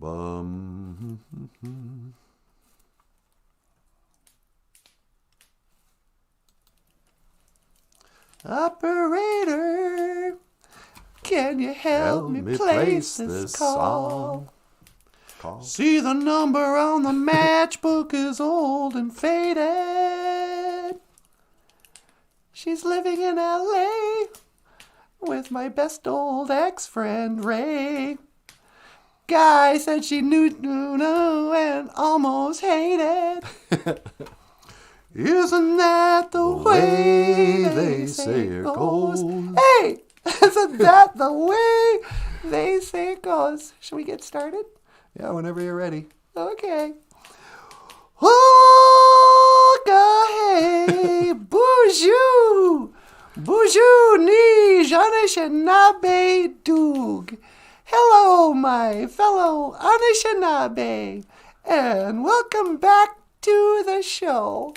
Bum. Operator, can you help me place this call? See, the number on the matchbook is old and faded. She's living in LA with my best old ex-friend Ray. Guy said she knew and almost hated. Isn't that the way they say it goes? Hey, isn't that the way they say it goes? Should we get started? Yeah, whenever you're ready. Okay. Oh, hey, BOOZHOO! BOOZHOO ni Anishinaabe Doog. Hello, my fellow Anishinaabe, and welcome back to the show.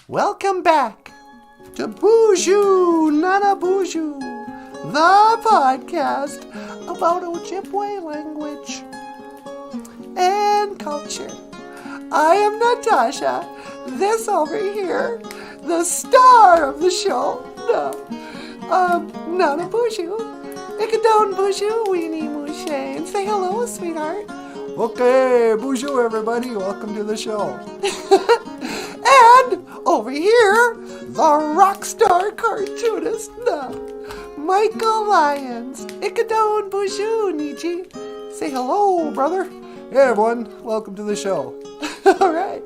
Welcome back to BOOZHOO NANABOOZHOO, the podcast about Ojibwe language and culture. I am Natasha, this over here, the star of the show, NANABOOZHOO. Ikadon BOOZHOO, weenie mooshane. Say hello, sweetheart. Okay, BOOZHOO everybody, welcome to the show. And over here, the rock star cartoonist, Michael Lyons. Ikadon BOOZHOO, Nietzsche. Say hello, brother. Hey everyone, welcome to the show. All right.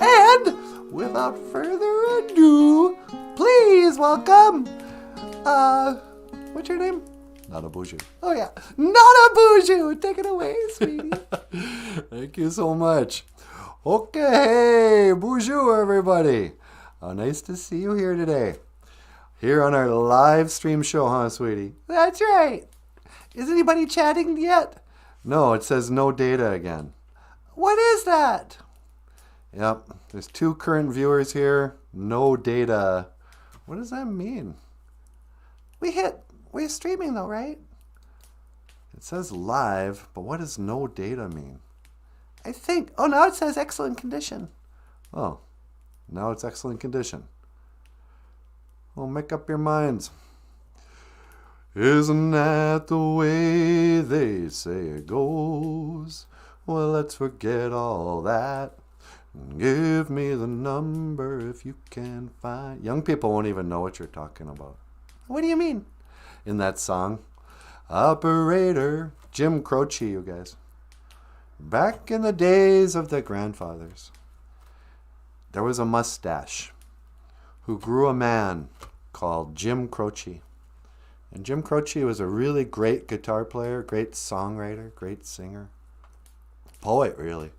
And without further ado, please welcome, what's your name? NANABOOZHOO. Oh yeah, NANABOOZHOO. Take it away, sweetie. Thank you so much. Okay, BOOZHOO everybody. Nice to see you here today. Here on our live stream show, huh, sweetie? That's right. Is anybody chatting yet? No, it says no data again. What is that? Yep, there's 2 current viewers here. No data. What does that mean? We're streaming though, right? It says live, but what does no data mean? I think, now it says excellent condition. Oh, now it's excellent condition. Well, make up your minds. Isn't that the way they say it goes? Well, let's forget all that. Give me the number if you can find... Young people won't even know what you're talking about. What do you mean? In that song, Operator, Jim Croce, you guys. Back in the days of the grandfathers, there was a mustache who grew a man called Jim Croce. And Jim Croce was a really great guitar player, great songwriter, great singer, poet, really.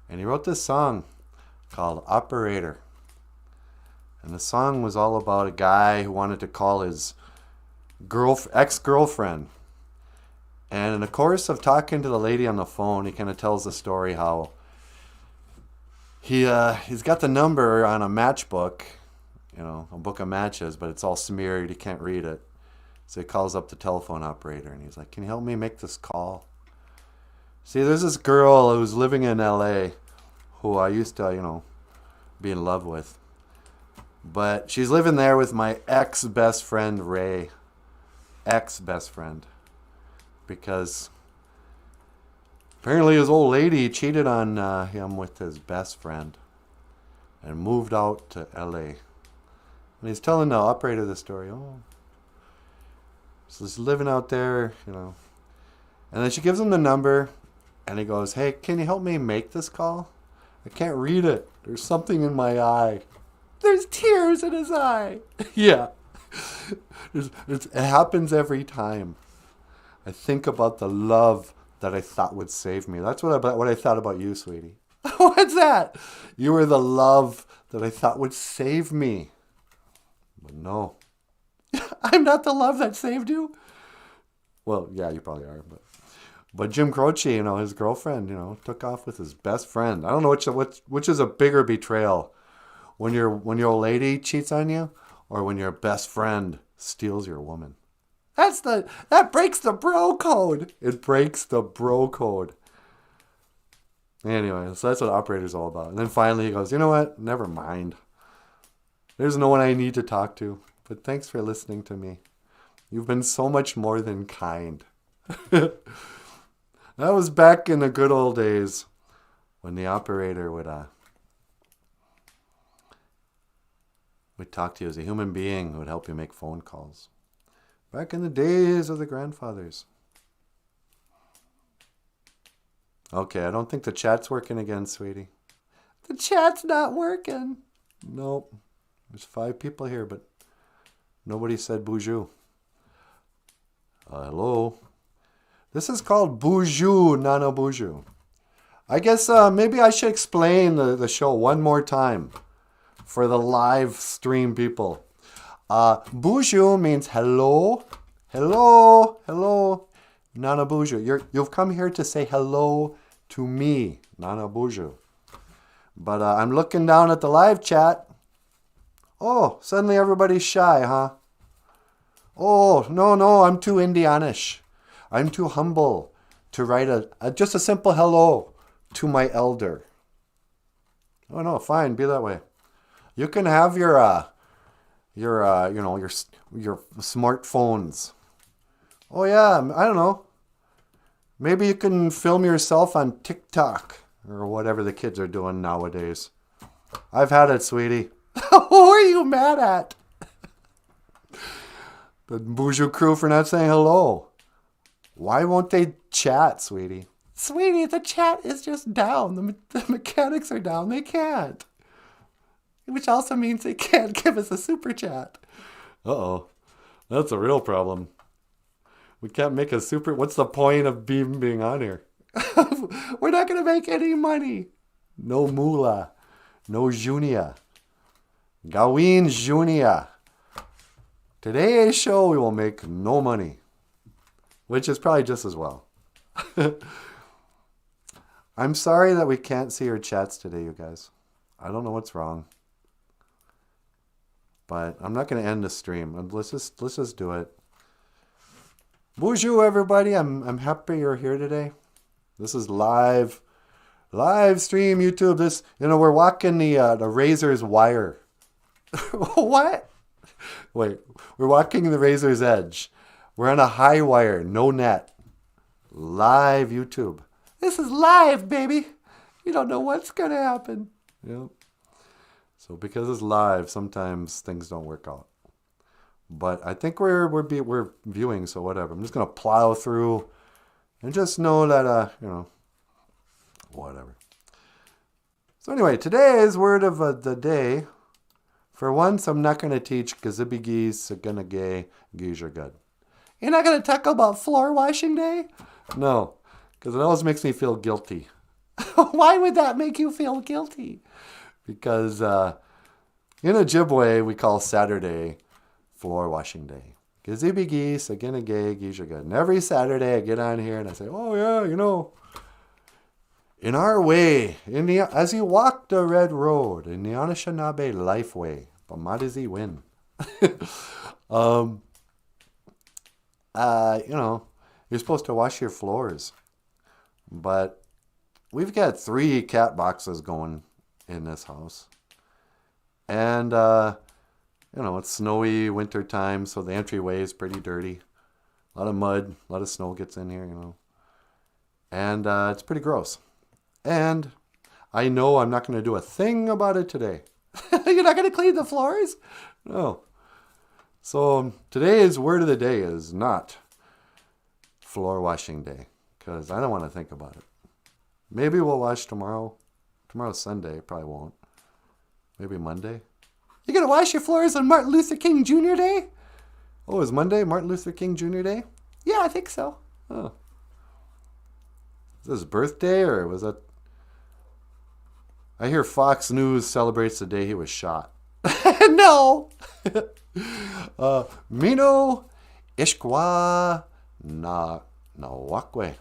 And he wrote this song called Operator. And the song was all about a guy who wanted to call his ex-girlfriend. And in the course of talking to the lady on the phone, he kind of tells the story how he's got the number on a matchbook, a book of matches, but it's all smeared. He can't read it. So he calls up the telephone operator and he's like, can you help me make this call? See, there's this girl who's living in LA who I used to, be in love with. But she's living there with my ex-best friend, Ray. Ex-best friend. Because apparently his old lady cheated on him with his best friend and moved out to LA. And he's telling the operator the story. So he's living out there, And then she gives him the number and he goes, hey, can you help me make this call? I can't read it. There's something in my eye. There's tears in his eye. Yeah. It happens every time. I think about the love that I thought would save me. That's what I thought about you, sweetie. What's that? You were the love that I thought would save me. But no. I'm not the love that saved you? Well, yeah, you probably are. But Jim Croce, his girlfriend, took off with his best friend. I don't know which is a bigger betrayal. When your old lady cheats on you, or when your best friend steals your woman. That breaks the bro code. It breaks the bro code. Anyway, so that's what Operator's all about. And then finally he goes, you know what? Never mind. There's no one I need to talk to. But thanks for listening to me. You've been so much more than kind. That was back in the good old days when the Operator would talk to you as a human being, would help you make phone calls. Back in the days of the grandfathers. Okay, I don't think the chat's working again, sweetie. The chat's not working. Nope. There's 5 people here, but nobody said BOOZHOO. Hello. This is called BOOZHOO NANABOOZHOO. I guess maybe I should explain the show one more time for the live stream people. BOOZHOO means hello, hello, hello, NANABOOZHOO. You've come here to say hello to me, NANABOOZHOO. But I'm looking down at the live chat. Oh, suddenly everybody's shy, huh? Oh, no, I'm too Indianish. I'm too humble to write just a simple hello to my elder. Oh no, fine, be that way. You can have your smartphones. Oh yeah, I don't know. Maybe you can film yourself on TikTok or whatever the kids are doing nowadays. I've had it, sweetie. Who are you mad at? The BOOZHOO crew for not saying hello. Why won't they chat, sweetie? Sweetie, the chat is just down. The mechanics are down. They can't. Which also means they can't give us a super chat. Uh-oh. That's a real problem. We can't make a super... What's the point of being on here? We're not going to make any money. No moolah. No junia. Gawin junia. Today's show, we will make no money. Which is probably just as well. I'm sorry that we can't see your chats today, you guys. I don't know what's wrong. But I'm not going to end the stream. Let's just do it. BOOZHOO, everybody. I'm happy you're here today. This is live stream YouTube. This, we're walking the razor's wire. What? Wait, we're walking the razor's edge. We're on a high wire, no net. Live YouTube. This is live, baby. You don't know what's going to happen. Yep. So because it's live, sometimes things don't work out. But I think we're viewing, so whatever. I'm just going to plow through and just know that, whatever. So anyway, today's word of the day. For once, I'm not going to teach gazibigis, saganagay, geezer good. You're not going to talk about floor washing day? No, because it always makes me feel guilty. Why would that make you feel guilty? Because in Ojibwe, we call Saturday floor washing day. Gazibigi, saganagay, geezer good. And every Saturday, I get on here and I say, oh yeah, in our way, as you walk the red road, in the Anishinaabe life way, Bamadizi win. You're supposed to wash your floors. But we've got 3 cat boxes going in this house. And, it's snowy winter time, so the entryway is pretty dirty. A lot of mud, a lot of snow gets in here, And it's pretty gross. And I know I'm not going to do a thing about it today. You're not going to clean the floors? No. So today's word of the day is not floor washing day, because I don't want to think about it. Maybe we'll wash tomorrow. Tomorrow's Sunday. Probably won't. Maybe Monday. You're going to wash your floors on Martin Luther King Jr. Day? Oh, is Monday Martin Luther King Jr. Day? Yeah, I think so. Oh. Is this his birthday, or was that... I hear Fox News celebrates the day he was shot. No! Mino Ishkwa na Nawakwe.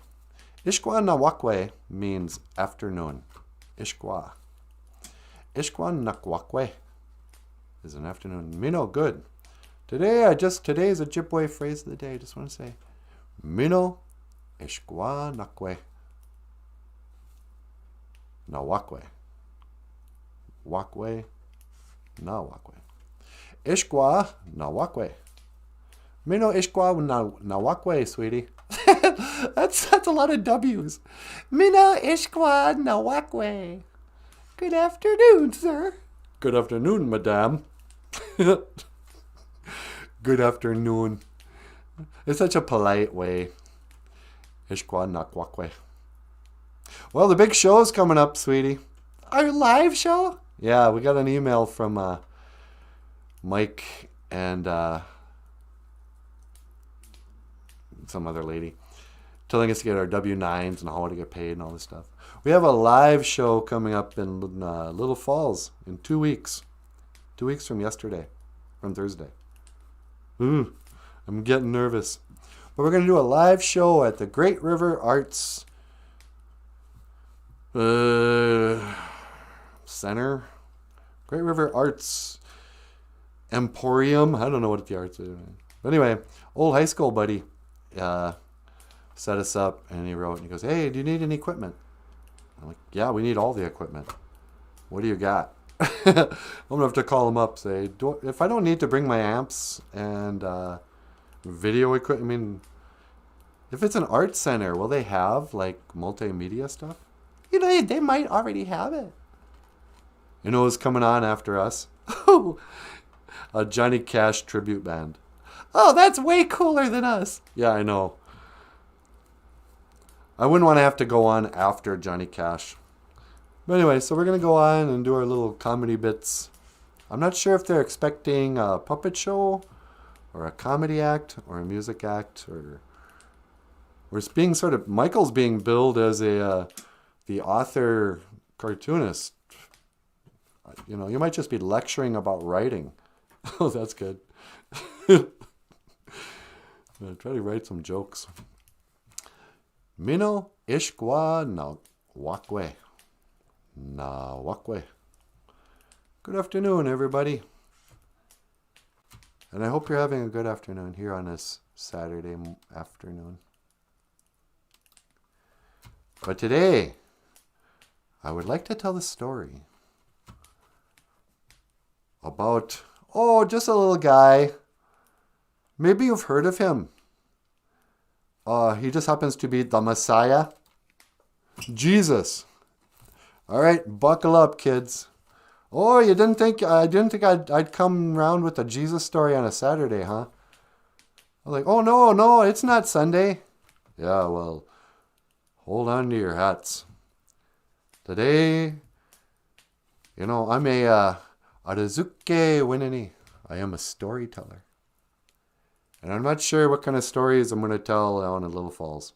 Ishkwa Nawakwe means afternoon. Ishkwa. Ishkwa Nakwakwe is an afternoon. Mino, good. Today's Ojibwe phrase of the day. I just want to say, Mino Ishkwa Nakwe. na wakwe. Wakwe na wakwe. Ishkwa na wakwe. Mino ishkwa na wakwe, sweetie. that's a lot of W's. Mina ishkwa na wakwe. Good afternoon, sir. Good afternoon, madame. Good afternoon. It's such a polite way. Ishkwa na wakwe. Well, the big show's coming up, sweetie. Our live show? Yeah, we got an email from Mike and some other lady telling us to get our W-9s and how to get paid and all this stuff. We have a live show coming up in Little Falls in 2 weeks. 2 weeks from yesterday, from Thursday. Ooh, I'm getting nervous. But we're going to do a live show at the Great River Arts Center. Great River Arts Emporium. I don't know what the arts are. But anyway, old high school buddy set us up, and he wrote, and he goes, hey, do you need any equipment? I'm like, yeah, we need all the equipment. What do you got? I'm going to have to call him up, say, if I don't need to bring my amps and video equipment, I mean, if it's an art center, will they have, like, multimedia stuff? You know, they might already have it. You know who's coming on after us? A Johnny Cash tribute band. Oh, that's way cooler than us. Yeah, I know. I wouldn't want to have to go on after Johnny Cash. But anyway, so we're going to go on and do our little comedy bits. I'm not sure if they're expecting a puppet show or a comedy act or a music act, or we're being sort of, Michael's being billed as the author cartoonist. You know, you might just be lecturing about writing. Oh, that's good. I'm going to try to write some jokes. Mino ishkwa na wakwe. Na wakwe. Good afternoon, everybody. And I hope you're having a good afternoon here on this Saturday afternoon. But today, I would like to tell the story about, just a little guy. Maybe you've heard of him. He just happens to be the Messiah. Jesus. All right, buckle up, kids. Oh, you didn't think I'd come around with a Jesus story on a Saturday, huh? I'm like, oh no, it's not Sunday. Yeah, well, hold on to your hats. Today, you know, I'm a Arazuke Winini. I am a storyteller. And I'm not sure what kind of stories I'm going to tell on in Little Falls.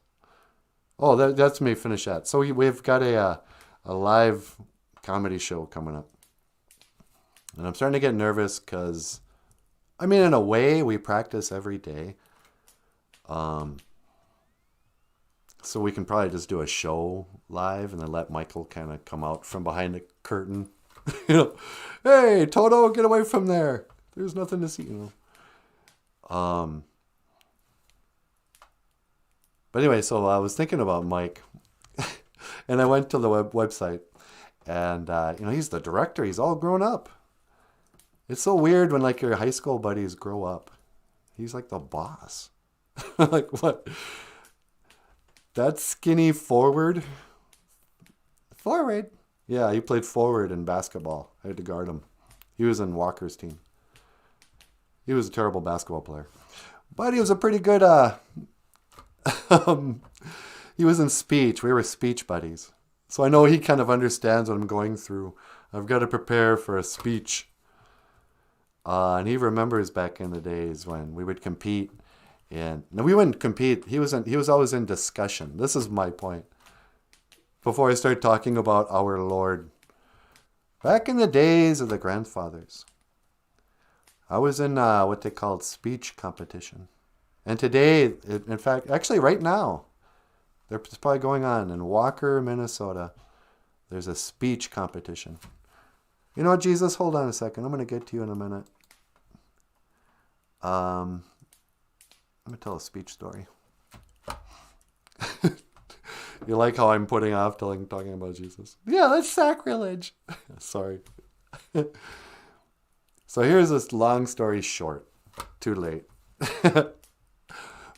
Oh, that's me. Finish that. So we've got a live comedy show coming up. And I'm starting to get nervous because, I mean, in a way, we practice every day. So we can probably just do a show live and then let Michael kind of come out from behind the curtain. You know, hey, Toto, get away from there. There's nothing to see, you know. But anyway, so I was thinking about Mike, and I went to the website, and you know, he's the director. He's all grown up. It's so weird when like your high school buddies grow up. He's like the boss. Like what? That skinny forward. Forward. Yeah, he played forward in basketball. I had to guard him. He was in Walker's team. He was a terrible basketball player. But he was a pretty good, he was in speech. We were speech buddies. So I know he kind of understands what I'm going through. I've got to prepare for a speech. And he remembers back in the days when we would compete. And no, we wouldn't compete. He was always in discussion. This is my point. Before I start talking about our Lord. Back in the days of the grandfathers, I was in what they called speech competition. And today, in fact, actually right now, it's probably going on in Walker, Minnesota. There's a speech competition. You know what, Jesus? Hold on a second. I'm going to get to you in a minute. I'm going to tell a speech story. You like how I'm putting off talking about Jesus? Yeah, that's sacrilege. Sorry. So here's this long story short. Too late.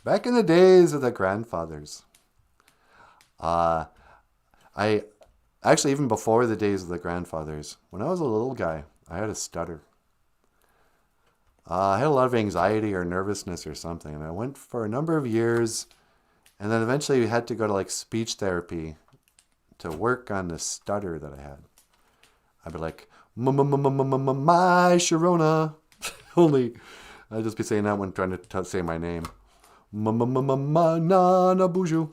Back in the days of the grandfathers, I actually, even before the days of the grandfathers, when I was a little guy, I had a stutter. I had a lot of anxiety or nervousness or something, and I went for a number of years, and then eventually we had to go to like speech therapy to work on the stutter that I had. I'd be like, my Sharona. Only I'd just be saying that when trying to say my name. Nanaboozhoo.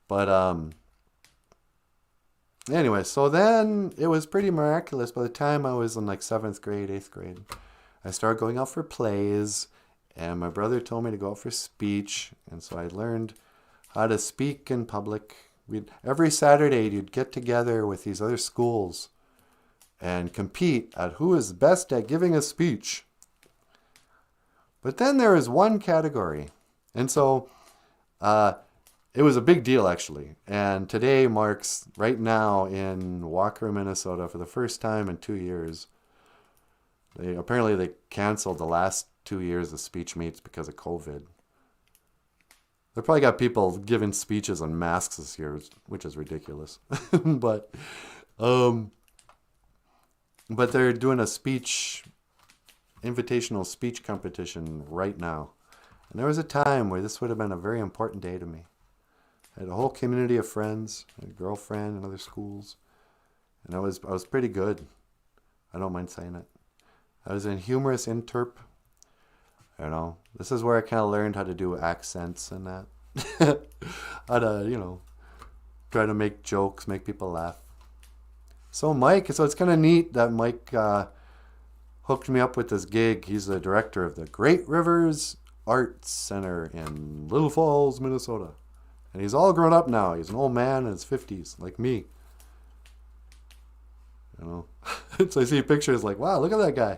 But anyway, so then it was pretty miraculous. By the time I was in like 7th grade, 8th grade, I started going out for plays, and my brother told me to go out for speech, and so I learned how to speak in public. Every Saturday you'd get together with these other schools and compete at who is best at giving a speech. But then there is one category, and so it was a big deal, actually. And today marks, right now in Walker, Minnesota, for the first time in 2 years. Apparently they canceled the last 2 years of speech meets because of COVID. They probably got people giving speeches on masks this year, which is ridiculous. But they're doing a invitational speech competition right now. And there was a time where this would have been a very important day to me. I had a whole community of friends, a girlfriend in other schools, and I was pretty good. I don't mind saying it. I was in humorous interp. I don't know. This is where I kind of learned how to do accents and that. How to, try to make jokes, make people laugh. So it's kind of neat that Mike hooked me up with this gig. He's the director of the Great Rivers Arts Center in Little Falls, Minnesota. And he's all grown up now. He's an old man in his 50s, like me. So I see pictures like, wow, look at that guy.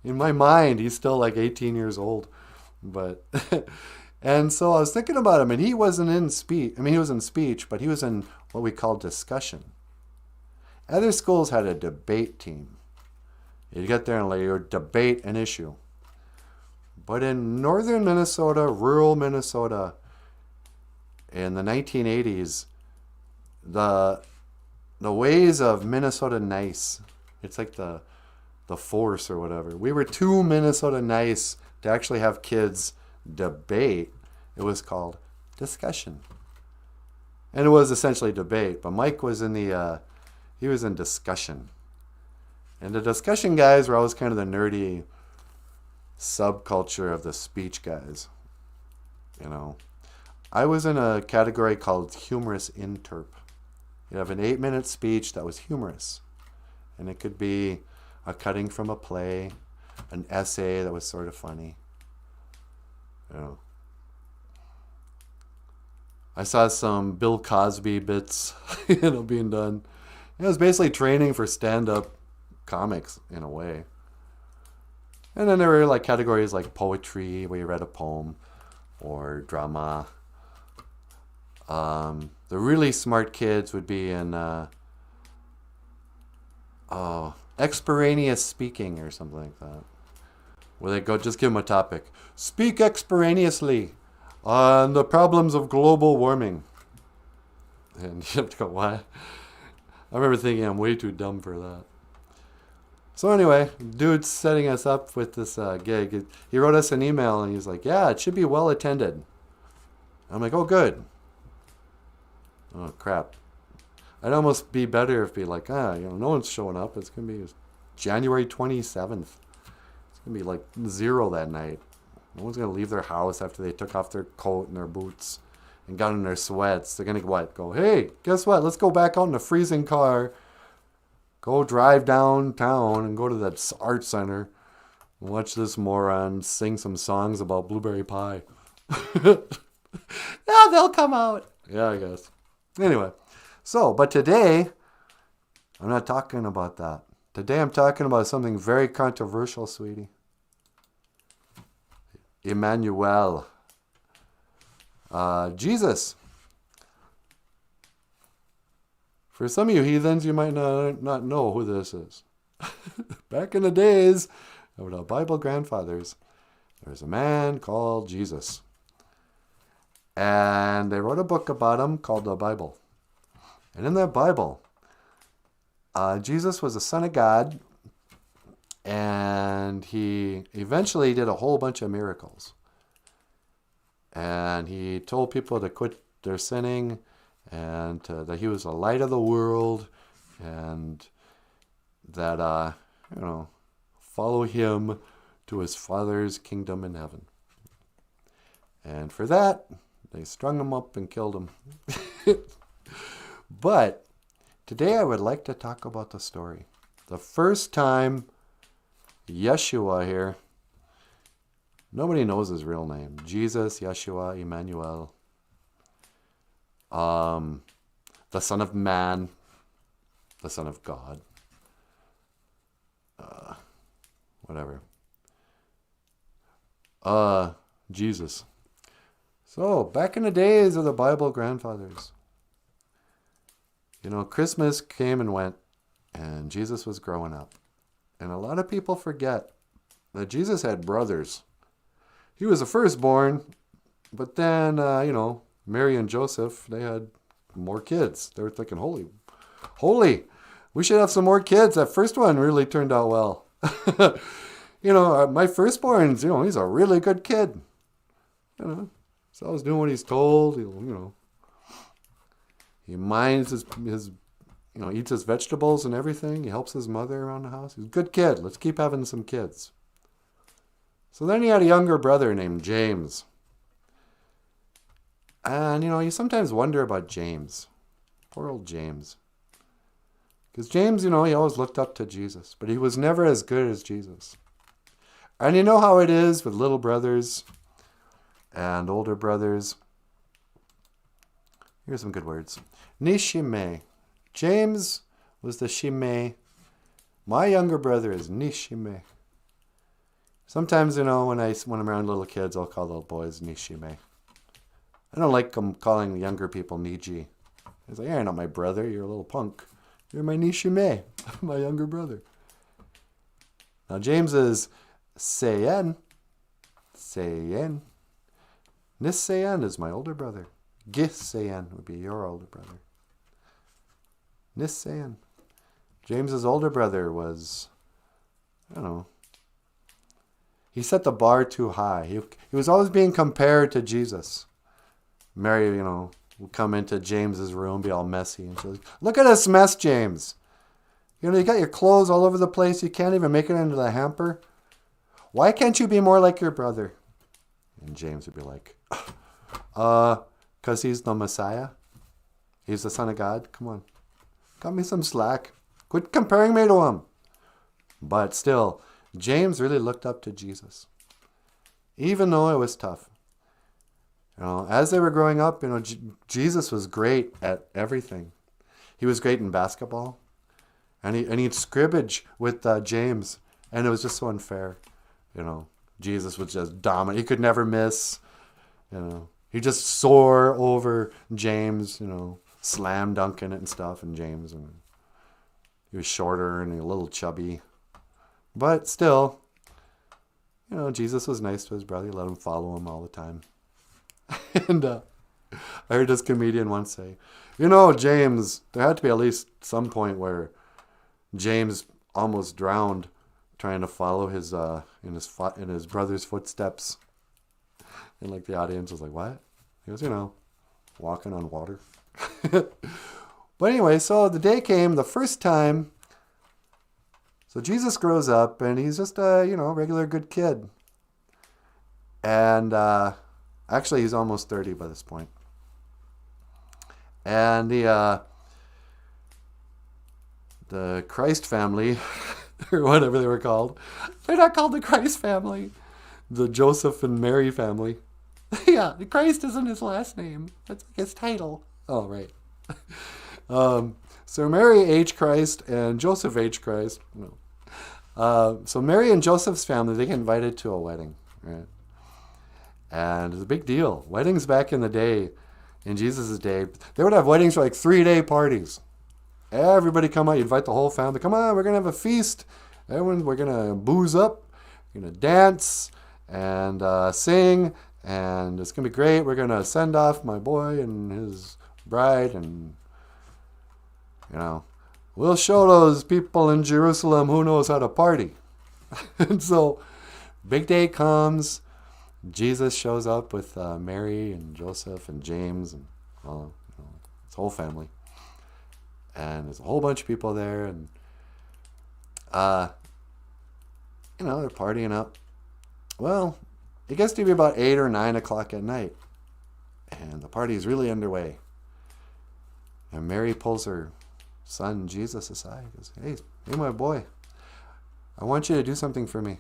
In my mind, he's still like 18 years old. But, and so I was thinking about him, and he wasn't in speech. I mean, he was in speech, but he was in what we call discussion. Other schools had a debate team. You'd get there and you would debate an issue. But in northern Minnesota, rural Minnesota, in the 1980s, the ways of Minnesota nice, it's like the force or whatever. We were too Minnesota nice to actually have kids debate. It was called discussion. And it was essentially debate, but Mike was in he was in discussion. And the discussion guys were always kind of the nerdy subculture of the speech guys. I was in a category called humorous interp. You'd have an 8-minute speech that was humorous. And it could be a cutting from a play, an essay that was sort of funny. I saw some Bill Cosby bits, being done. It was basically training for stand-up comics in a way. And then there were like categories like poetry, where you read a poem, or drama. The really smart kids would be in extemporaneous speaking or something like that. Where they go, just give them a topic. Speak extemporaneously on the problems of global warming. And you have to go, what? I remember thinking I'm way too dumb for that. So anyway, dude's setting us up with this gig. He wrote us an email and he's like, yeah, it should be well attended. I'm like, oh, good. Oh, crap. I'd almost be better if be like, no one's showing up. It's going to be January 27th. It's going to be like 0 that night. No one's going to leave their house after they took off their coat and their boots and got in their sweats. They're going to what? Go, hey, guess what? Let's go back out in a freezing car. Go drive downtown and go to that art center and watch this moron sing some songs about blueberry pie. Yeah, they'll come out. Yeah, I guess. Anyway, but today, I'm not talking about that. Today I'm talking about something very controversial, sweetie. Emmanuel. Jesus. For some of you heathens, you might not know who this is. Back in the days of the Bible grandfathers, there was a man called Jesus. And they wrote a book about him called the Bible. And in that Bible, Jesus was the Son of God, and he eventually did a whole bunch of miracles. And he told people to quit their sinning, and that he was the light of the world, and that, follow him to his Father's kingdom in heaven. And for that, they strung him up and killed him. But today I would like to talk about the story. The first time Yeshua here, nobody knows his real name. Jesus, Yeshua, Emmanuel. The Son of Man. The Son of God. Whatever. Jesus. So, back in the days of the Bible grandfathers, Christmas came and went, and Jesus was growing up. And a lot of people forget that Jesus had brothers. He was the firstborn, but then, Mary and Joseph, they had more kids. They were thinking, holy, we should have some more kids. That first one really turned out well. My firstborn's, he's a really good kid. So I was doing what he's told. He minds his eats his vegetables and everything. He helps his mother around the house. He's a good kid. Let's keep having some kids. So then he had a younger brother named James. And, you sometimes wonder about James. Poor old James. Because James, he always looked up to Jesus. But he was never as good as Jesus. And you know how it is with little brothers and older brothers. Here's some good words. Nishime. James was the Shime. My younger brother is Nishime. Sometimes, when I'm around little kids, I'll call little boys Nishime. I don't like calling younger people Niji. It's like, you're not my brother. You're a little punk. You're my Nishime, my younger brother. Now, James is Seyen. Seyen. Nisayen is my older brother. Gisayen would be your older brother. Nisayen. James's older brother was, he set the bar too high. He was always being compared to Jesus. Mary, would come into James's room, be all messy, and she's like, look at this mess, James. You got your clothes all over the place. You can't even make it into the hamper. Why can't you be more like your brother? And James would be like, because he's the Messiah. He's the Son of God. Come on. Cut me some slack. Quit comparing me to him. But still, James really looked up to Jesus. Even though it was tough. As they were growing up, Jesus was great at everything. He was great in basketball. And he'd scrimmage with James. And it was just so unfair. Jesus was just dominant. He could never miss. He just soar over James, slam dunking it and stuff. And James, he was shorter and a little chubby. But still, Jesus was nice to his brother. He let him follow him all the time. And I heard this comedian once say, James, there had to be at least some point where James almost drowned trying to follow his in his brother's footsteps. And the audience was like, what? He was, walking on water. But anyway, so the day came, the first time. So Jesus grows up, and he's just a, regular good kid. And actually, he's almost 30 by this point. And the Christ family, or whatever they were called, they're not called the Christ family. The Joseph and Mary family. Yeah, Christ isn't his last name. That's his title. Oh, right. So Mary H. Christ and Joseph H. Christ. No. So Mary and Joseph's family, they get invited to a wedding, right? And it's a big deal. Weddings back in the day, in Jesus' day, they would have weddings for 3-day parties. Everybody come out. You invite the whole family. Come on, we're going to have a feast. Everyone, we're going to booze up. We're going to dance and sing. And it's going to be great. We're going to send off my boy and his bride. And, we'll show those people in Jerusalem who knows how to party. And so, big day comes. Jesus shows up with Mary and Joseph and James and his whole family. And there's a whole bunch of people there. And, they're partying up. Well, it gets to be about 8 or 9 o'clock at night. And the party is really underway. And Mary pulls her son Jesus aside. Goes, hey, my boy, I want you to do something for me.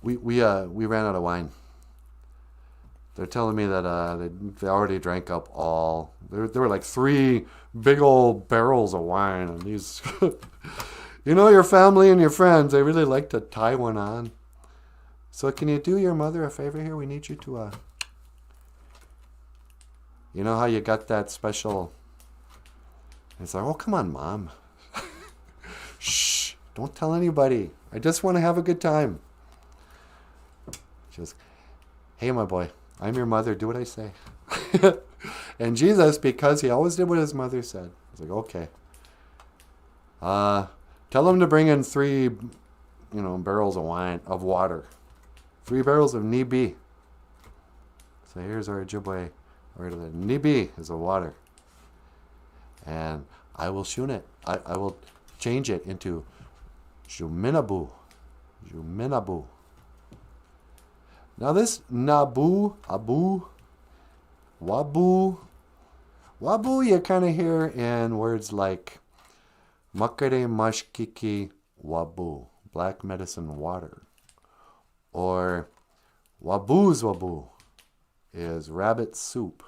We ran out of wine. They're telling me that they already drank up all. There were like 3 big old barrels of wine, and these, your family and your friends, they really like to tie one on. So can you do your mother a favor here? We need you to, you know how you got that special? It's like, oh, come on, Mom. Shh, don't tell anybody. I just want to have a good time. She goes, hey, my boy, I'm your mother. Do what I say. And Jesus, because he always did what his mother said, was like, okay. Tell him to bring in 3, barrels of water. 3 barrels of Nibi. So here's our Ojibwe. Nibi is a water. And I will shun it. I will change it into Juminabu. Juminabu. Now this Nabu, Abu, Wabu, you kind of hear in words like Makare Mashkiki Wabu, black medicine water. Or Wabu is rabbit soup.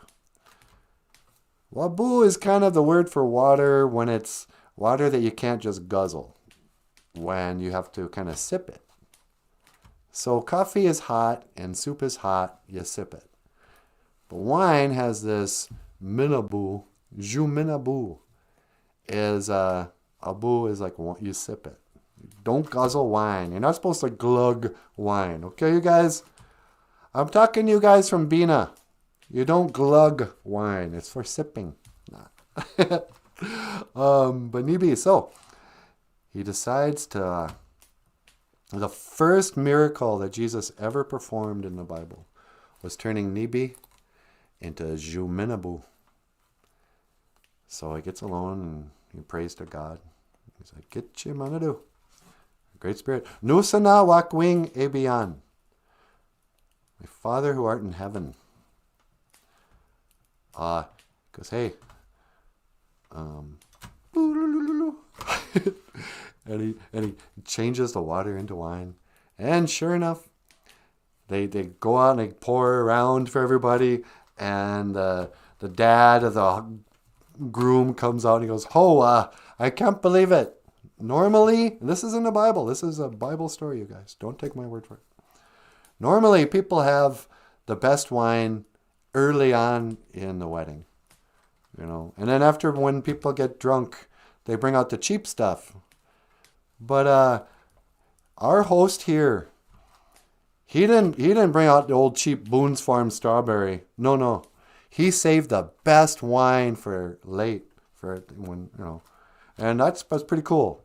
Wabu is kind of the word for water when it's water that you can't just guzzle, when you have to kind of sip it. So coffee is hot and soup is hot, you sip it. But wine has this minabu, juminabu, is abu is like you sip it. Don't guzzle wine. You're not supposed to glug wine. Okay, you guys? I'm talking to you guys from Bina. You don't glug wine. It's for sipping. But Nibi, so he decides to... the first miracle that Jesus ever performed in the Bible was turning Nibi into Juminabu. So he gets alone and he prays to God. He's like, get you manadu. Great Spirit. Nusana wakwing ebian. My Father who art in heaven. Goes, hey. And he changes the water into wine. And sure enough, they go out and they pour around for everybody. And the dad of the groom comes out and he goes, I can't believe it. Normally, this is in the Bible. This is a Bible story, you guys. Don't take my word for it. Normally, people have the best wine early on in the wedding. And then after, when people get drunk, they bring out the cheap stuff. But our host here, he didn't bring out the old cheap Boone's Farm strawberry. No. He saved the best wine for late, for when, and that's pretty cool.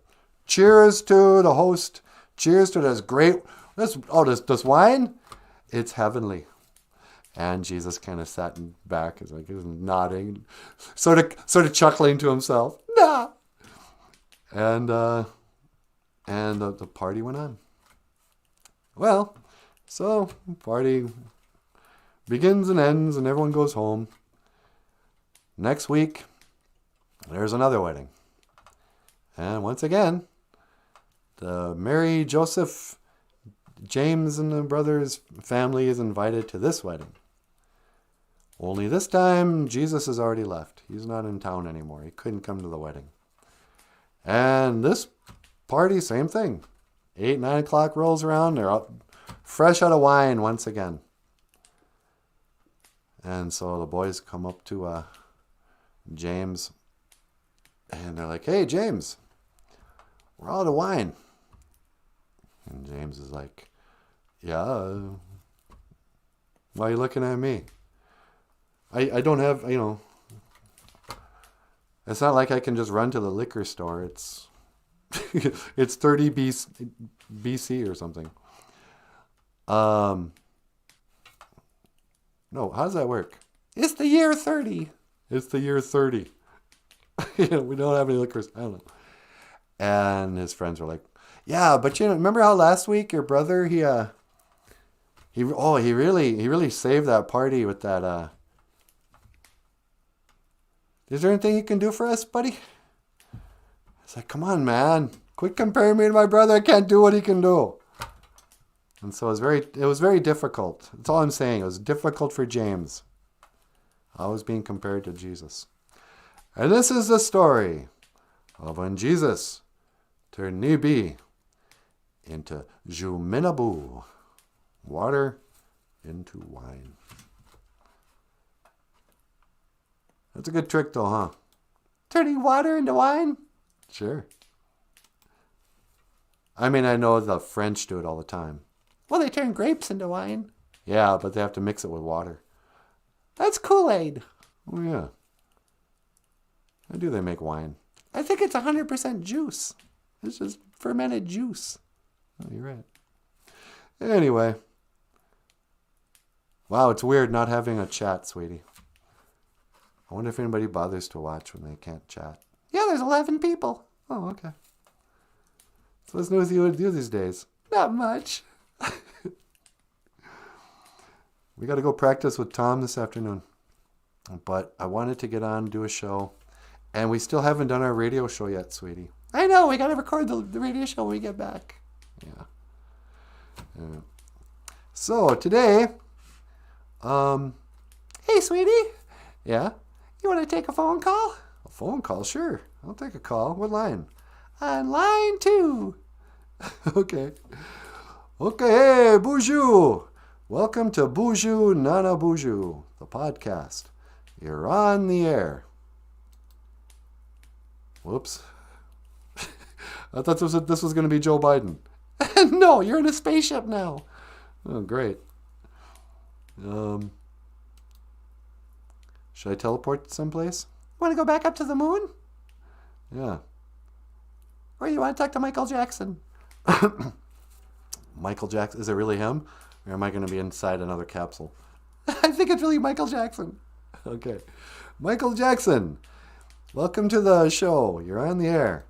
Cheers to the host. Cheers to this this wine. It's heavenly. And Jesus kind of sat back, he's nodding, sort of chuckling to himself. Nah. And the party went on. Well, so party begins and ends, and everyone goes home. Next week, there's another wedding. And once again, the Mary, Joseph, James, and the brothers' family is invited to this wedding. Only this time, Jesus has already left. He's not in town anymore. He couldn't come to the wedding. And this party, same thing. 8, 9 o'clock rolls around. They're up, fresh out of wine once again. And so the boys come up to James. And they're like, hey, James, we're out of wine. And James is like, yeah, why are you looking at me? I don't have, it's not like I can just run to the liquor store. It's it's 30 BC or something. No, how does that work? It's the year 30. It's the year 30. We don't have any liquors. I don't know. And his friends were like, yeah, but remember how last week your brother, he really saved that party with that, is there anything you can do for us, buddy? It's like, come on, man. Quit comparing me to my brother. I can't do what he can do. And so it was very difficult. That's all I'm saying. It was difficult for James. I was being compared to Jesus. And this is the story of when Jesus turned Nibi into BOOZHOO NANABOOZHOO, water into wine. That's a good trick though, huh? Turning water into wine? Sure. I mean, I know the French do it all the time. Well, they turn grapes into wine. Yeah, but they have to mix it with water. That's Kool-Aid. Oh, yeah. How do they make wine? I think it's 100% juice. It's just fermented juice. Oh, you're right. Anyway. Wow, it's weird not having a chat, sweetie. I wonder if anybody bothers to watch when they can't chat. Yeah, there's 11 people. Oh, okay. So what's new with you to do these days? Not much. We got to go practice with Tom this afternoon. But I wanted to get on, do a show. And we still haven't done our radio show yet, sweetie. I know. We got to record the radio show when we get back. Yeah. So today, hey, sweetie. Yeah? You want to take a phone call? A phone call? Sure. I'll take a call. What line? On line 2. Okay. Okay, hey, BOOZHOO. Welcome to BOOZHOO NANABOOZHOO, the podcast. You're on the air. Whoops. I thought this was going to be Joe Biden. No, you're in a spaceship now. Oh, great. Should I teleport someplace? Want to go back up to the moon? Yeah. Or you want to talk to Michael Jackson? Michael Jackson? Is it really him? Or am I going to be inside another capsule? I think it's really Michael Jackson. Okay. Michael Jackson, welcome to the show. You're on the air.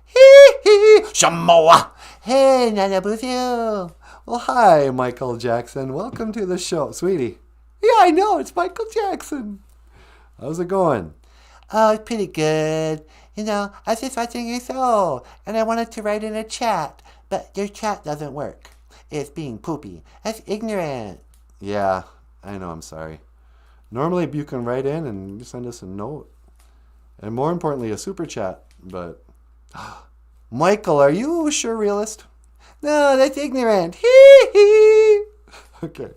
Hee hee! Shamoa! Hey, NANABOOZHOO! Well, hi, Michael Jackson. Welcome to the show. Sweetie. Yeah, I know. It's Michael Jackson. How's it going? Oh, it's pretty good. I was just watching your show, and I wanted to write in a chat, but your chat doesn't work. It's being poopy. That's ignorant. Yeah, I know. I'm sorry. Normally, you can write in and send us a note. And more importantly, a super chat. But, Michael, are you a surrealist? No, that's ignorant. Hee hee! Okay.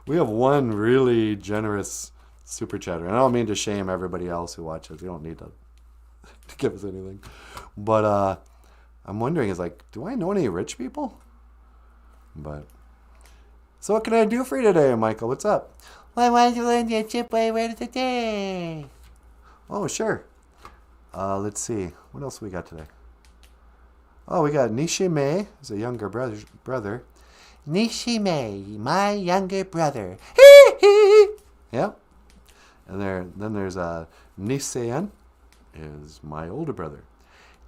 We have one really generous super chatter. And I don't mean to shame everybody else who watches. You don't need to give us anything. But I'm wondering, do I know any rich people? But so what can I do for you today, Michael? What's up? Well, I wanted to learn the Ojibwe word of the day. Oh, sure. Let's see. What else we got today? Oh, we got Nishime, who's a younger brother. Nishime, my younger brother. Hee hee! Yep. And then there's Nisean, is my older brother.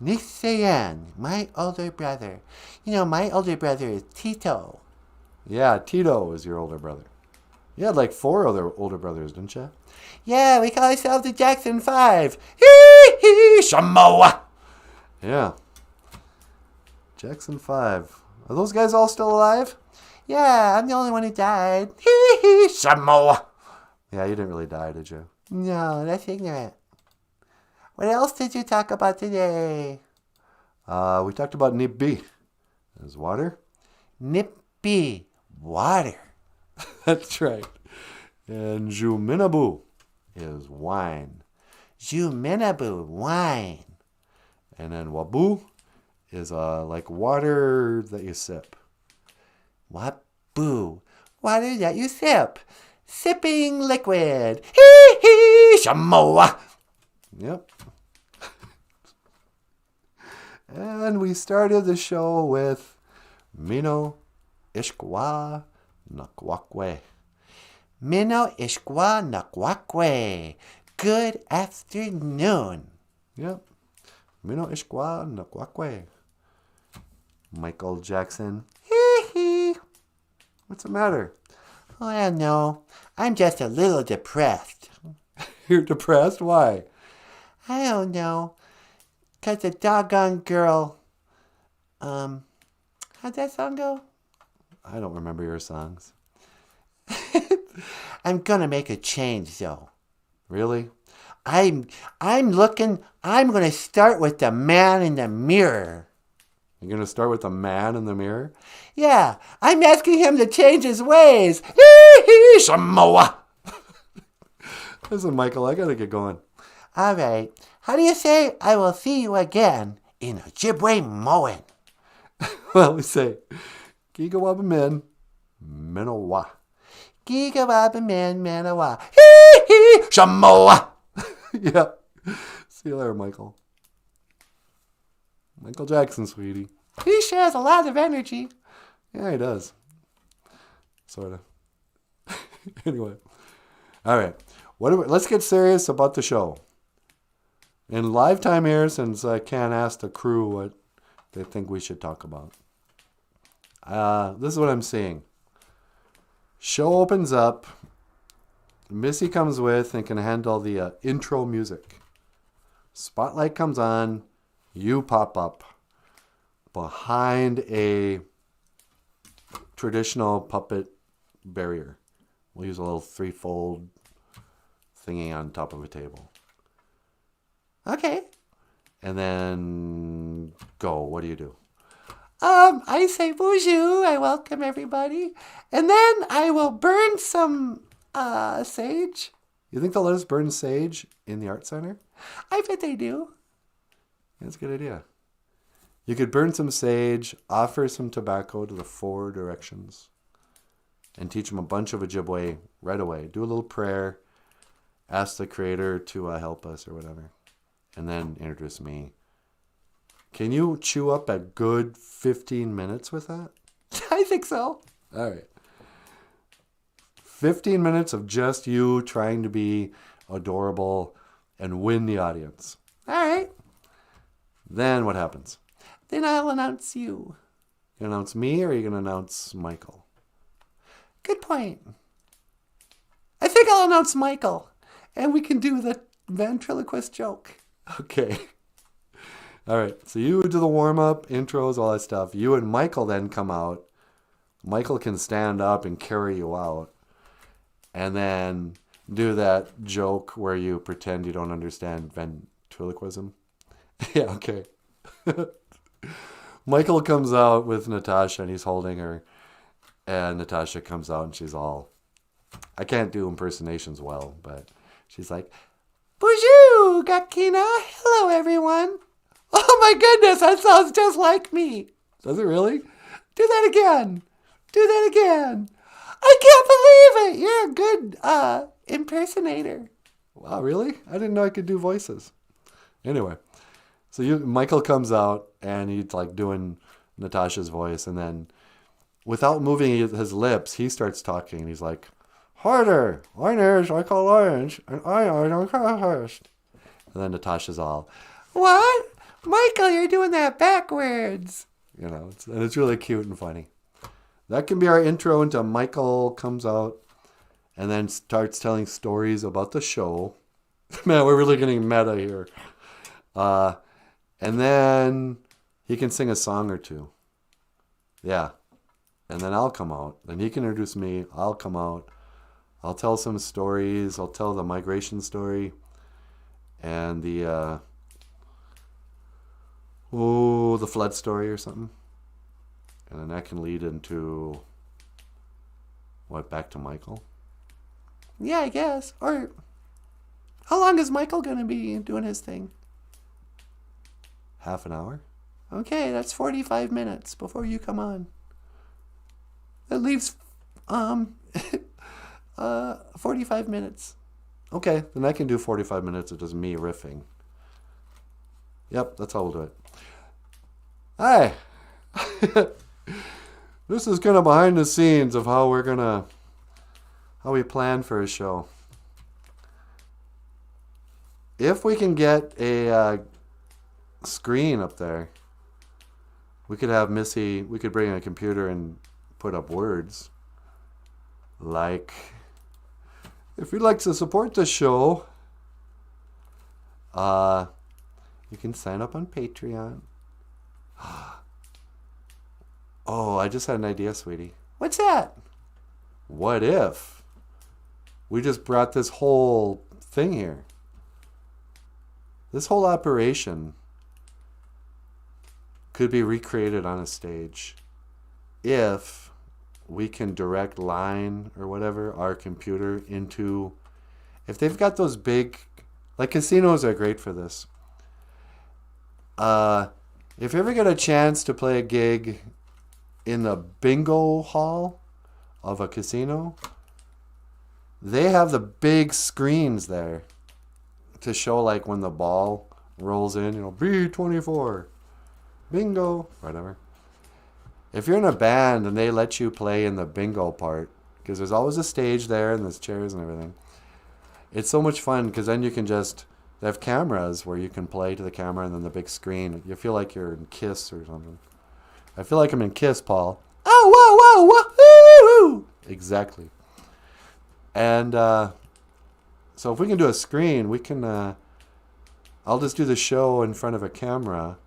Nisean, my older brother. My older brother is Tito. Yeah, Tito is your older brother. You had 4 other older brothers, didn't you? Yeah, we call ourselves the Jackson 5. Hee hee! Shamoa! Yeah. Jackson 5. Are those guys all still alive? Yeah, I'm the only one who died. Hee hee! Shamoa! Yeah, you didn't really die, did you? No, that's ignorant. What else did you talk about today? We talked about Nibi. Is water? Nippy. Water. That's right. And BOOZHOO NANABOOZHOO is wine. Jumenaboo, wine. And then Waboo is like water that you sip. Waboo, water that you sip. Sipping liquid. Hee hee, shamoa. Yep. And we started the show with Mino Ishkwa Nakwakwe. Mino ishkwa nakwakwe. Good afternoon. Yep. Mino Ishkwa Nakwakwe. Michael Jackson. Hee hee. What's the matter? Oh, I don't know. I'm just a little depressed. You're depressed? Why? I don't know. 'Cause the doggone girl, how'd that song go? I don't remember your songs. I'm gonna make a change though. Really? I'm gonna start with the man in the mirror. You're going to start with the man in the mirror? Yeah, I'm asking him to change his ways. Samoa. Listen, Michael, I got to get going. All right. How do you say I will see you again in Ojibwe mowing? Well, we say, Gigawabamin, Minowa. Gigawabamin manawa. Hee hee. Samoa. Yeah. See you later, Michael. Michael Jackson, sweetie. He shares a lot of energy. Yeah, he does. Sort of. Anyway. All right. Let's get serious about the show. In live time here, since I can't ask the crew what they think we should talk about. This is what I'm seeing. Show opens up. Missy comes with and can handle the intro music. Spotlight comes on. You pop up behind a traditional puppet barrier. We'll use a little threefold thingy on top of a table. Okay. And then go. What do you do? I say BOOZHOO. I welcome everybody. And then I will burn some sage. You think they'll let us burn sage in the art center? I bet they do. That's a good idea. You could burn some sage, offer some tobacco to the 4 directions, and teach them a bunch of Ojibwe right away. Do a little prayer, ask the creator to help us or whatever, and then introduce me. Can you chew up a good 15 minutes with that? I think so. All right. 15 minutes of just you trying to be adorable and win the audience. All right. Then what happens? Then I'll announce you. You announce me or are you going to announce Michael? Good point. I think I'll announce Michael. And we can do the ventriloquist joke. Okay. All right. So you do the warm-up, intros, all that stuff. You and Michael then come out. Michael can stand up and carry you out. And then do that joke where you pretend you don't understand ventriloquism. Yeah, okay. Michael comes out with Natasha and he's holding her. And Natasha comes out and she's all... I can't do impersonations well, but she's like, BOOZHOO, got Cana. Hello, everyone. Oh, my goodness, that sounds just like me. Does it really? Do that again. Do that again. I can't believe it. You're a good impersonator. Wow, really? I didn't know I could do voices. Anyway, so Michael comes out and he's like doing Natasha's voice, and then without moving his lips, he starts talking. He's like, harder, Lyons, I call Lyons, and I don't call first. And then Natasha's all, what? Michael, you're doing that backwards. You know, it's really cute and funny. That can be our intro until Michael comes out and then starts telling stories about the show. Man, we're really getting meta here. And then he can sing a song or two. Yeah. And then I'll come out. Then he can introduce me. I'll come out. I'll tell some stories. I'll tell the migration story. And the flood story or something. And then that can lead into, what, back to Michael? Yeah, I guess. Or How long is Michael going to be doing his thing? Half an hour? Okay, that's 45 minutes before you come on. That leaves 45 minutes. Okay, then I can do 45 minutes of just me riffing. Yep, that's how we'll do it. Hi. This is kind of behind the scenes of how we plan for a show. If we can get a screen up there, we could have Missy, we could bring a computer and put up words. Like, if you'd like to support the show, you can sign up on Patreon. Oh, I just had an idea, sweetie. What's that? What if we just brought this whole thing here? This whole operation could be recreated on a stage if we can direct line or whatever our computer into, if they've got those big, like casinos are great for this. If you ever get a chance to play a gig in the bingo hall of a casino, they have the big screens there to show like when the ball rolls in, B24, bingo, whatever. If you're in a band and they let you play in the bingo part, because there's always a stage there and there's chairs and everything, it's so much fun because then you can just, they have cameras where you can play to the camera and then the big screen. You feel like you're in Kiss or something. I feel like I'm in Kiss, Paul. Oh, whoa, whoa, woohoo! Exactly. And so if we can do a screen, we can, I'll just do the show in front of a camera,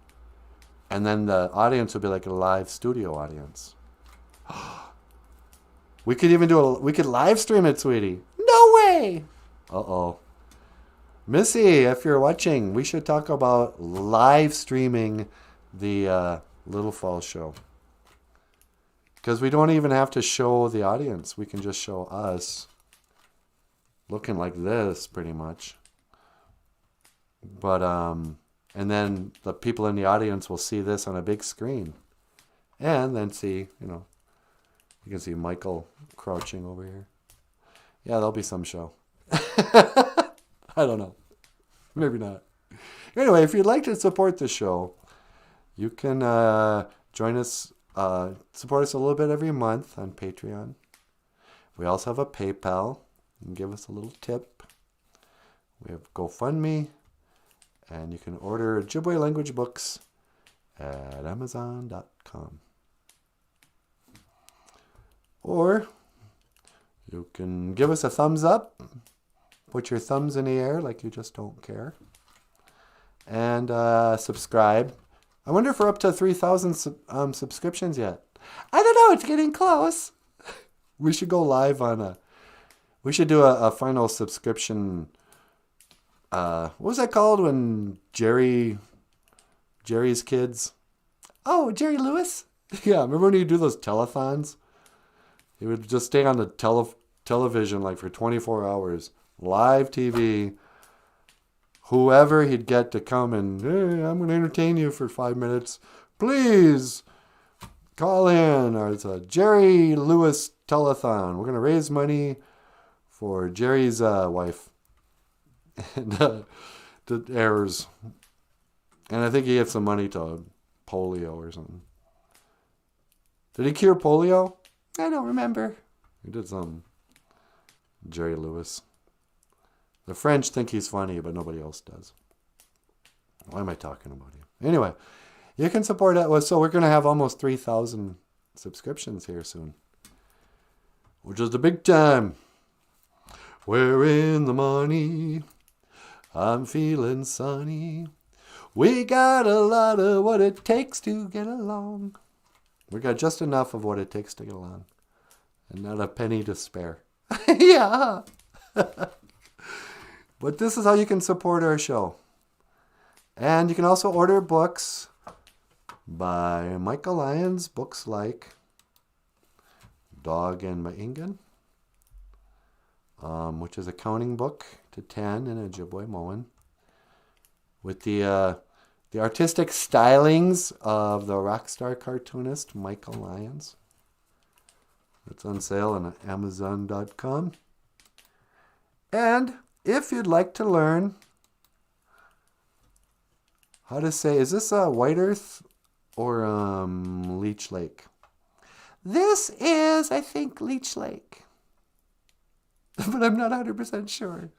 and then the audience will be like a live studio audience. We could even we could live stream it, sweetie. No way! Uh-oh. Missy, if you're watching, we should talk about live streaming the Little Falls show. Because we don't even have to show the audience. We can just show us looking like this, pretty much. But, and then the people in the audience will see this on a big screen. And then see, you can see Michael crouching over here. Yeah, there'll be some show. I don't know. Maybe not. Anyway, if you'd like to support the show, you can join us, support us a little bit every month on Patreon. We also have a PayPal. You can give us a little tip. We have GoFundMe. And you can order Ojibwe language books at Amazon.com. Or you can give us a thumbs up. Put your thumbs in the air like you just don't care. And subscribe. I wonder if we're up to 3,000 subscriptions yet. I don't know. It's getting close. We should go live on we should do a final subscription. What was that called when Jerry's kids? Oh, Jerry Lewis? Yeah, remember when he'd do those telethons? He would just stay on the television like for 24 hours. Live TV. Whoever he'd get to come and, hey, I'm going to entertain you for 5 minutes. Please call in. Or it's a Jerry Lewis telethon. We're going to raise money for Jerry's wife. And the heirs. And I think he gave some money to polio or something. Did he cure polio? I don't remember. He did something. Jerry Lewis. The French think he's funny, but nobody else does. Why am I talking about him? Anyway, you can support that. So we're going to have almost 3,000 subscriptions here soon. Which is the big time. We're in the money. I'm feeling sunny. We got a lot of what it takes to get along. We got just enough of what it takes to get along. And not a penny to spare. Yeah. But this is how you can support our show. And you can also order books by Michael Lyons. Books like Dog and My Ingen. which is a counting book to 10 in Ojibwe Moan, with the artistic stylings of the rock star cartoonist Michael Lyons. It's on sale on Amazon.com. And if you'd like to learn how to say, is this White Earth or Leech Lake? This is, I think, Leech Lake. But I'm not 100% sure.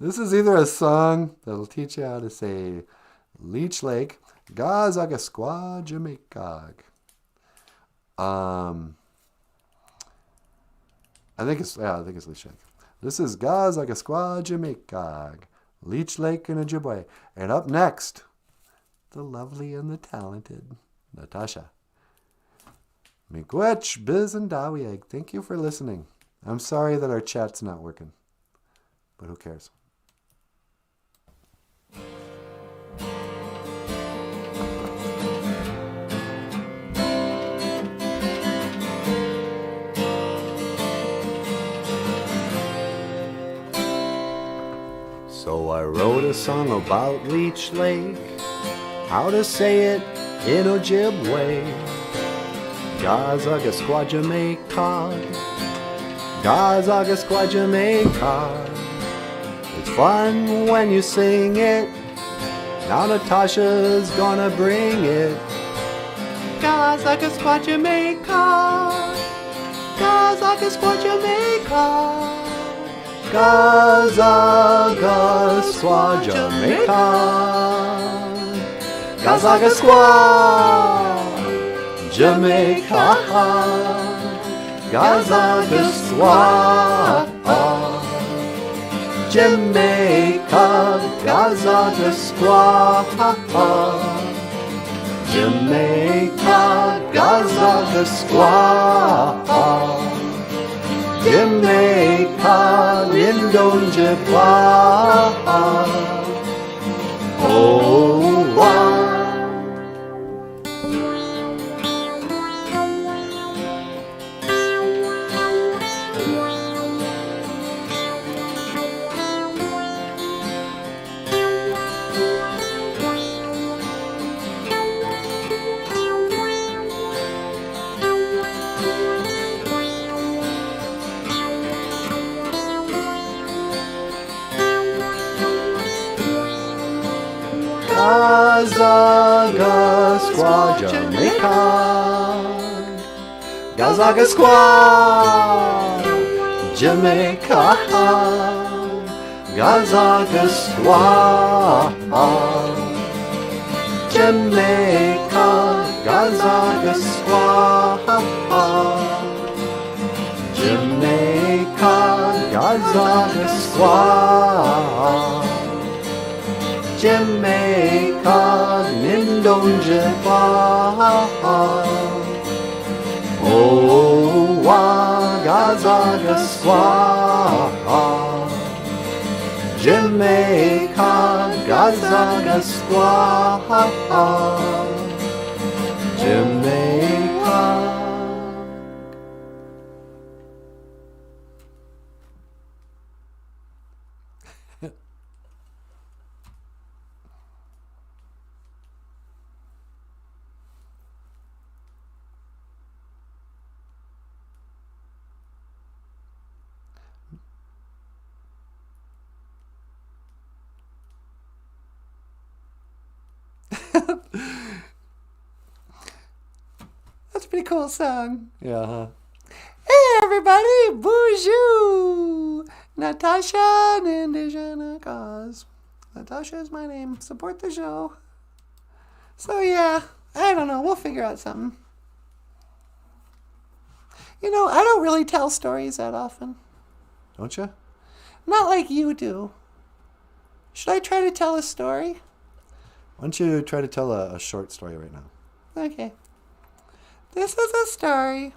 This is either a song that'll teach you how to say Leech Lake, Gazagasqua Jamaica. I think it's Leech Lake. This is Gazagasqua Jamaica, Leech Lake in Ojibwe. And up next, the lovely and the talented Natasha. Miigwech, Biz, and Dawieg. Thank you for listening. I'm sorry that our chat's not working, but who cares? So I wrote a song about Leech Lake, how to say it in Ojibwe. Gazagasqua Jamaica, Gazagasqua Jamaica. It's fun when you sing it. Now Natasha's gonna bring it. Gazagasqua Jamaica, Gazagasqua Jamaica. Gazagasqua Jamaica, Gazagasqua Jamaica, Gazagasqua Jamaica, Gazagasqua Jamaica, Gazagasqua Jamaica, Lindonjibwa. Oh, wow. Gazagasqua Jamaica, Gazagasqua Jamaica, Gazagasqua Jamaica, Gazagasqua Jamaica, Gazagasqua Jamaica, Lindonjibwa. Oh, Gazagasqua Jamaica, Gazagasqua Jamaica. That's a pretty cool song. Yeah, huh? Hey, everybody! BOOZHOO! Natasha and Indigenous Cause. Natasha is my name. Support the show. So, yeah, I don't know. We'll figure out something. You know, I don't really tell stories that often. Don't you? Not like you do. Should I try to tell a story? Why don't you try to tell a short story right now? Okay. This is a story.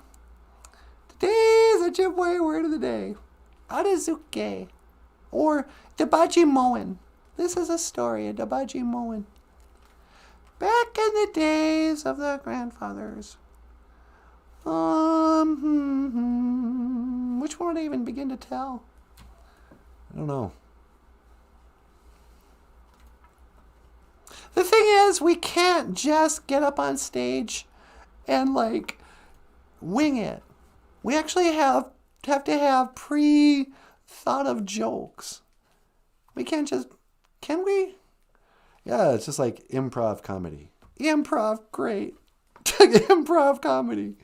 Today's Ojibwe word of the day. Adazuke. Or Dabaji Moen. This is a story, a Dabaji Moen. Back in the days of the grandfathers. Which one would I even begin to tell? I don't know. The thing is, we can't just get up on stage and like wing it. We actually have to have pre-thought of jokes. We can't just, can we? Yeah, it's just like improv comedy. Improv, great. Improv comedy.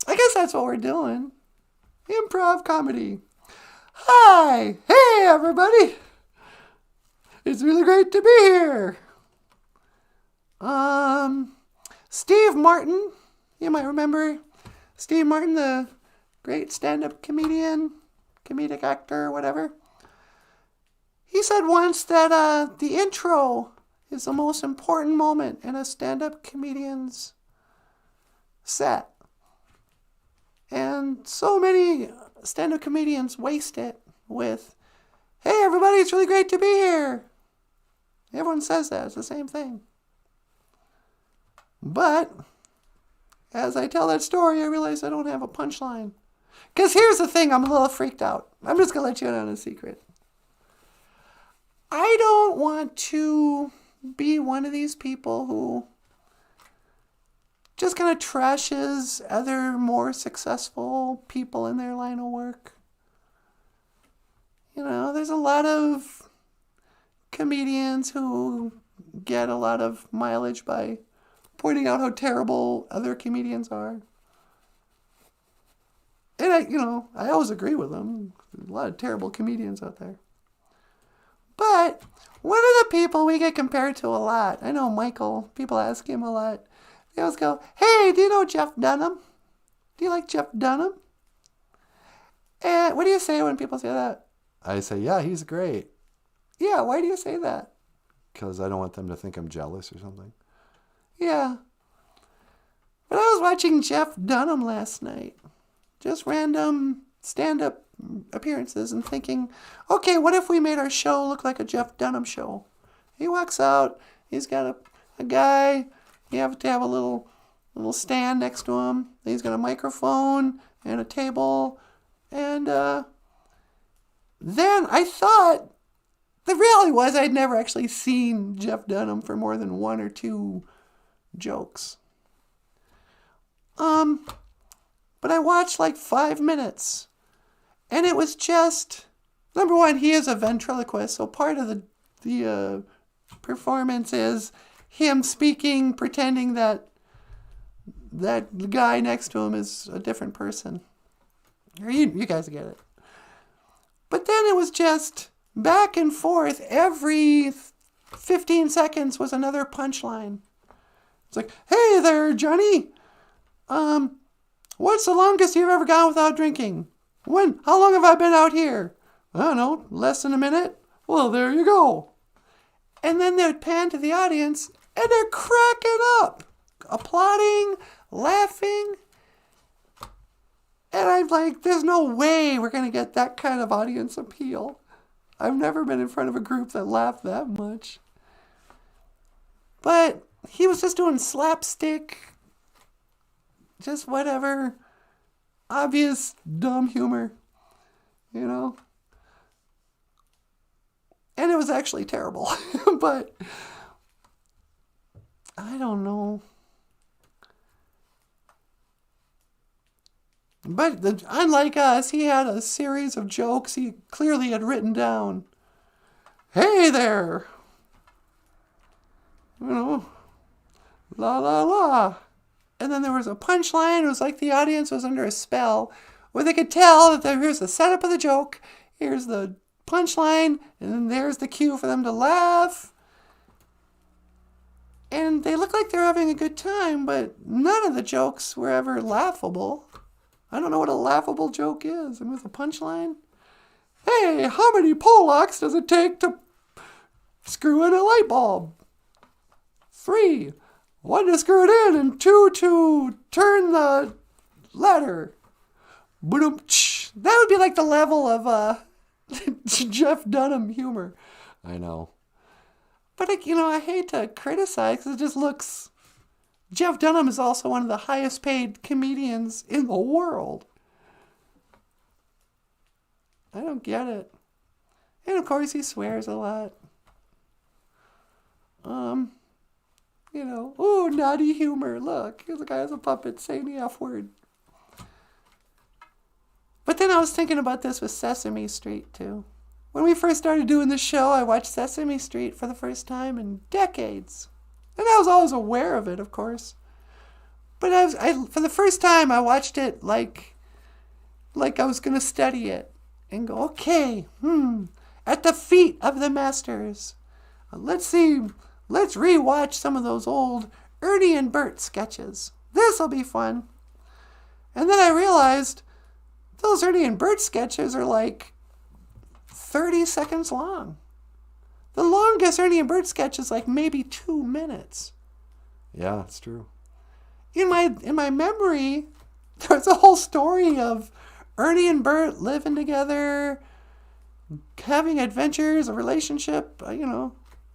I guess that's what we're doing. Improv comedy. Hi! Hey, everybody! It's really great to be here. Steve Martin. You might remember Steve Martin, the great stand-up comedian, comedic actor, whatever. He said once that the intro is the most important moment in a stand-up comedian's set. And so many stand-up comedians waste it with, hey, everybody, it's really great to be here. Everyone says that. It's the same thing. But as I tell that story, I realize I don't have a punchline. Because here's the thing, I'm a little freaked out. I'm just going to let you in on a secret. I don't want to be one of these people who just kind of trashes other more successful people in their line of work. You know, there's a lot of comedians who get a lot of mileage by pointing out how terrible other comedians are. And I always agree with them. There's a lot of terrible comedians out there. But one of the people we get compared to a lot, I know Michael, people ask him a lot. They always go, hey, do you know Jeff Dunham? Do you like Jeff Dunham? And what do you say when people say that? I say, yeah, he's great. Yeah, why do you say that? Because I don't want them to think I'm jealous or something. Yeah. But I was watching Jeff Dunham last night. Just random stand-up appearances and thinking, okay, what if we made our show look like a Jeff Dunham show? He walks out, he's got a guy, you have to have a little stand next to him. He's got a microphone and a table. And then I thought, the reality was I'd never actually seen Jeff Dunham for more than one or two jokes. But I watched like 5 minutes. And it was just, number one, he is a ventriloquist, so part of the performance is him speaking, pretending that the guy next to him is a different person. You guys get it. But then it was just back and forth. Every 15 seconds was another punchline. It's like, hey there, Johnny. What's the longest you've ever gone without drinking? When? How long have I been out here? I don't know, less than a minute? Well, there you go. And then they'd pan to the audience, and they're cracking up, applauding, laughing. And I'm like, there's no way we're going to get that kind of audience appeal. I've never been in front of a group that laughed that much. But he was just doing slapstick, just whatever, obvious dumb humor, you know? And it was actually terrible, but I don't know. But unlike us, he had a series of jokes he clearly had written down. Hey there! You know, la la la. And then there was a punchline. It was like the audience was under a spell, where they could tell that here's the setup of the joke, here's the punchline, and then there's the cue for them to laugh. And they looked like they were having a good time, but none of the jokes were ever laughable. I don't know what a laughable joke is. And with a punchline, hey, how many Polacks does it take to screw in a light bulb? 3. 1 to screw it in, and 2 to turn the ladder. That would be like the level of Jeff Dunham humor. I know. But, I hate to criticize because it just looks... Jeff Dunham is also one of the highest paid comedians in the world. I don't get it. And of course he swears a lot. Oh, naughty humor. Look, here's a guy as a puppet saying the F word. But then I was thinking about this with Sesame Street too. When we first started doing the show, I watched Sesame Street for the first time in decades. And I was always aware of it, of course. But for the first time, I watched it like I was going to study it. And go, okay, at the feet of the masters. Let's rewatch some of those old Ernie and Bert sketches. This'll be fun. And then I realized those Ernie and Bert sketches are like 30 seconds long. The longest Ernie and Bert sketch is like maybe 2 minutes. Yeah, it's true. In my memory, there's a whole story of Ernie and Bert living together, having adventures, a relationship,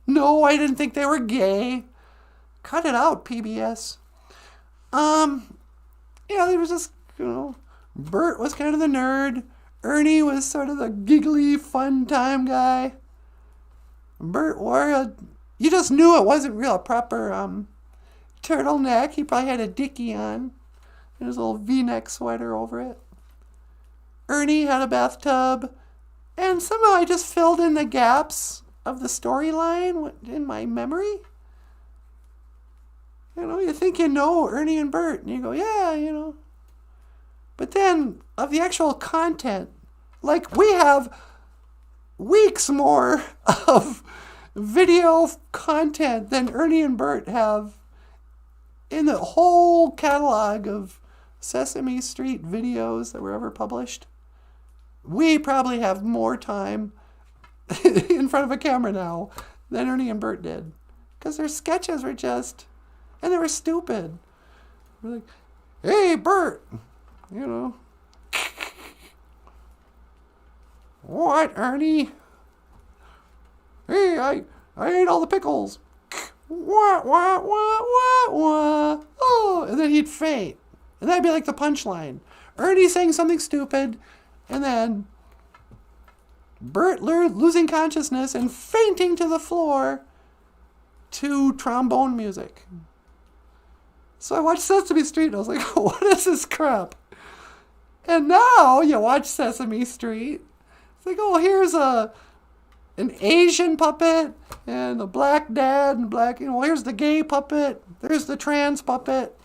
No, I didn't think they were gay. Cut it out, PBS. They were just, Bert was kind of the nerd. Ernie was sort of the giggly, fun time guy. Bert you just knew it wasn't real proper turtleneck. He probably had a dickie on and his little V-neck sweater over it. Ernie had a bathtub. And somehow I just filled in the gaps of the storyline in my memory. You think you know Ernie and Bert, and you go, yeah, But then, of the actual content, like we have weeks more of video content than Ernie and Bert have in the whole catalog of Sesame Street videos that were ever published. We probably have more time in front of a camera now than Ernie and Bert did. Because their sketches were and they were stupid. We're like, hey, Bert, What, Ernie? Hey, I ate all the pickles. What? Oh, and then he'd faint. And that'd be like the punchline. Ernie saying something stupid, and then Bert losing consciousness and fainting to the floor to trombone music. So I watched Sesame Street and I was like, what is this crap? And now you watch Sesame Street. It's like, oh, here's an Asian puppet and a black dad and black, here's the gay puppet. There's the trans puppet.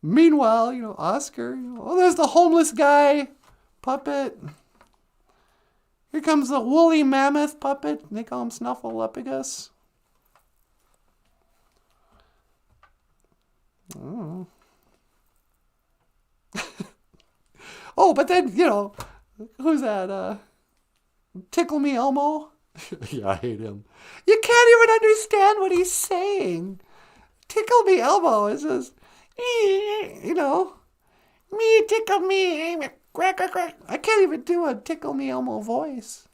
Meanwhile, Oscar, there's the homeless guy puppet. Here comes the woolly mammoth puppet. They call him Snuffleupagus. Oh. Oh, but then, who's that? Tickle Me Elmo? Yeah, I hate him. You can't even understand what he's saying. Tickle Me Elmo is just, me tickle me. Quack, quack, quack. I can't even do a Tickle Me Elmo voice.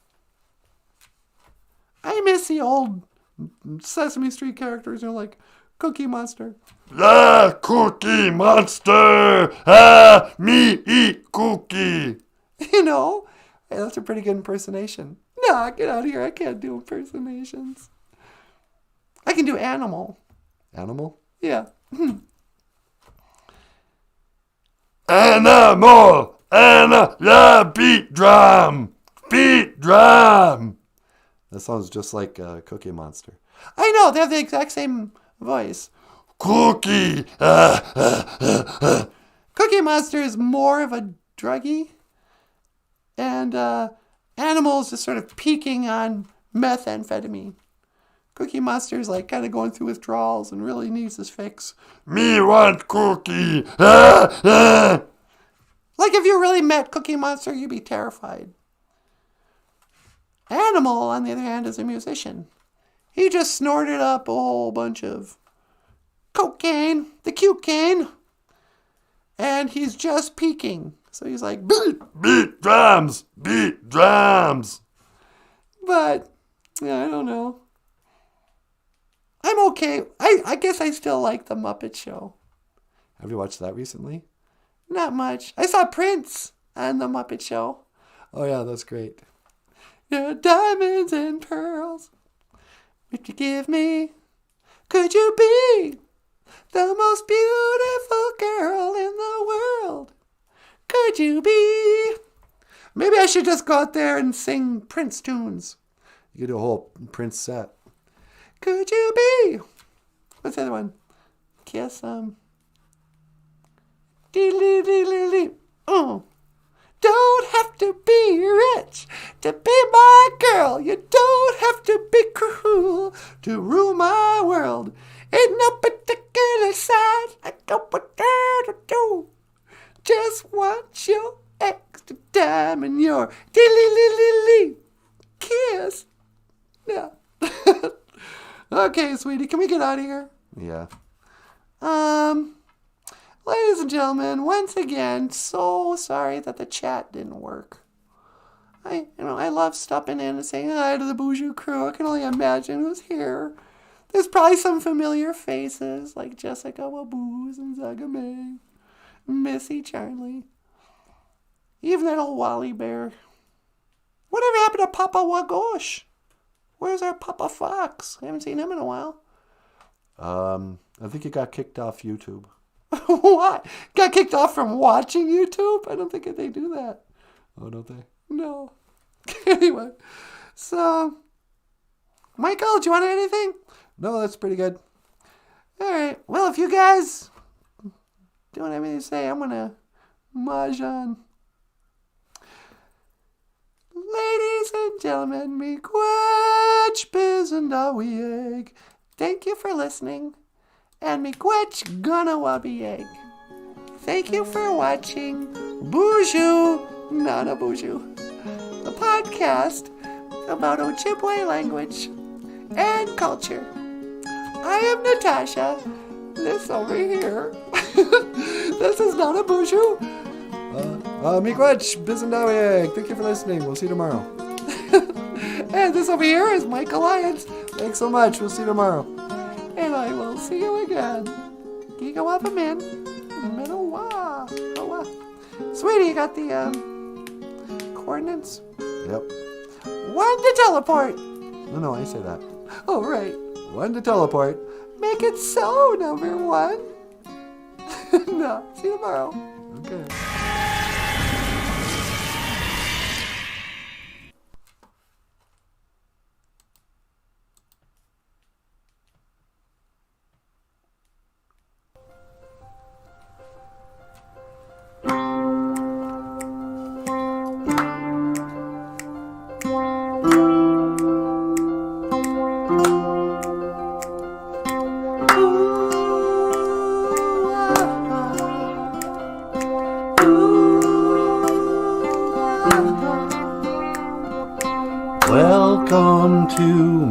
I miss the old Sesame Street characters, like Cookie Monster. Cookie Monster! Me eat cookie! Hey, that's a pretty good impersonation. No, get out of here. I can't do impersonations. I can do Animal. Animal? Yeah. Animal! Beat drum! Beat drum! That sounds just like Cookie Monster. I know, they have the exact same voice. Cookie! Cookie Monster is more of a druggie. And Animal is just sort of peaking on methamphetamine. Cookie Monster is like kind of going through withdrawals and really needs his fix. Me want cookie! Like if you really met Cookie Monster, you'd be terrified. Animal, on the other hand, is a musician. He just snorted up a whole bunch of cocaine, the cute cane, and he's just peaking. So he's like, beat drums, beat drums. But, I don't know. I'm okay. I guess I still like The Muppet Show. Have you watched that recently? Not much. I saw Prince on the Muppet Show. Oh, yeah, that's great. Your diamonds and pearls, would you give me? Could you be the most beautiful girl in the world? Could you be? Maybe I should just go out there and sing Prince tunes. You could do a whole Prince set. Could you be? What's the other one? Kiss Oh. Don't have to be rich to be my girl. You don't have to be cruel to rule my world. Ain't no particular size I don't want to do. Just want your extra time and your kiss. Yeah. Okay, sweetie, can we get out of here? Yeah. Ladies and gentlemen, once again, so sorry that the chat didn't work. I love stopping in and saying hi to the BOOZHOO crew. I can only imagine who's here. There's probably some familiar faces like Jessica Waboos and Zagame, Missy Charlie, even that old Wally Bear. Whatever happened to Papa Wagosh? Where's our Papa Fox? I haven't seen him in a while. I think he got kicked off YouTube. What? Got kicked off from watching YouTube? I don't think they do that. Oh, don't they? No. Anyway, so, Michael, do you want anything? No, that's pretty good. All right. Well, if you guys don't have anything to say, I'm going to mahjong. Ladies and gentlemen, me quetch biz and we egg. Thank you for listening. And me quetch gonna wabi egg. Thank you for watching BOOZHOO NANABOOZHOO, the podcast about Ojibwe language and culture. I am Natasha. This over here. This is NANABOOZHOO. Miigwech, Bizendawieg. Thank you for listening. We'll see you tomorrow. And this over here is Michael Lyons. Thanks so much. We'll see you tomorrow. And I will see you again. Giga Wappa Man. Medawa. Sweetie, you got the coordinates? Yep. 1 to teleport. No, I say that. Oh, right. 1 to teleport. Make it so, number 1. No, see you tomorrow. Okay. Welcome to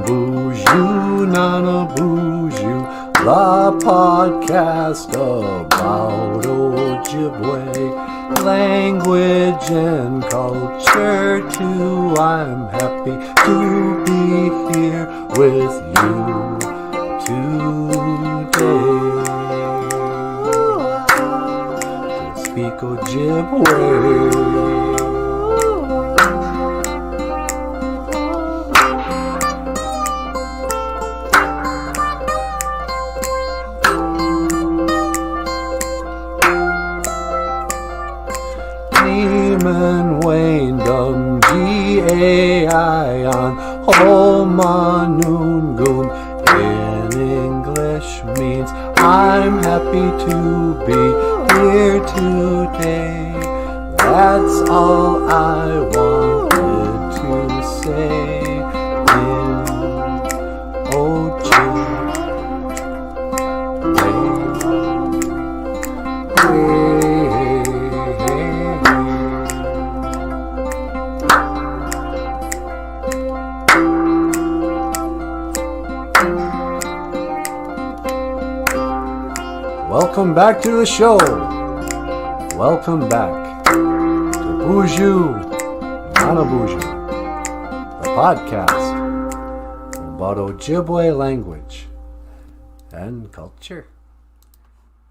BOOZHOO NANABOOZHOO, the podcast about Ojibwe language and culture too. I'm happy to be here with you today to speak Ojibwe. G-A-I-on Homanungun in English means I'm happy to be here today. That's all I wanted to say in Ojibwe. Welcome back to the show. Welcome back to BOOZHOO NANABOOZHOO, the podcast about Ojibwe language and culture.